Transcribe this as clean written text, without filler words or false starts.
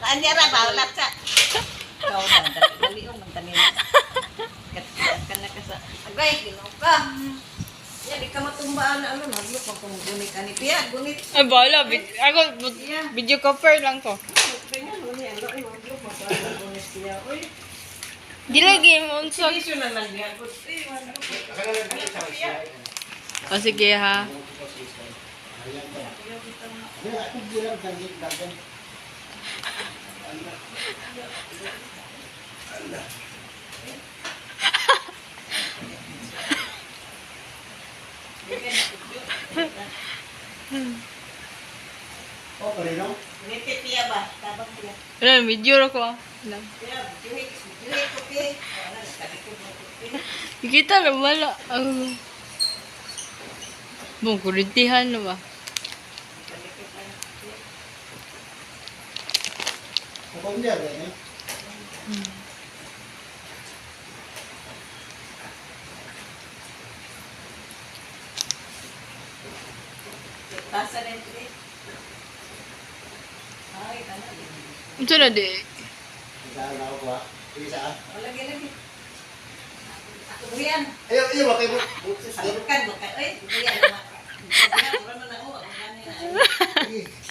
Anya ra bawlat sa. Kau na dali yung magtanina. Kat na ka sa. Agay ginaw ka. Ya di ka matumbaan na ano maglok man kung gunit ani piya gunit. Ay, bala. Ako, video cover lang to. Kanya mo ni ano ay maglok man kung gunit piya. Oy. Di lagi mo unsa. Sige na lang niya. Oy maglok. O sige ha. Oh, parino? Gunit piya ba? Tabang piya. Ano, video ra ko ah. Lang. Piya, gunit ko piya. Wala sabi ko piya. Kita na wala. Bung, kurintihan na ba? Kung dia ni. Pasa na ito eh. Ay, tanong. Unsa na di? Isa na ako ba? Isa. Lagi. Ako burian. Ayo bakay mo. Bukan. Ay, burian. Wala man ako. Ang gani na.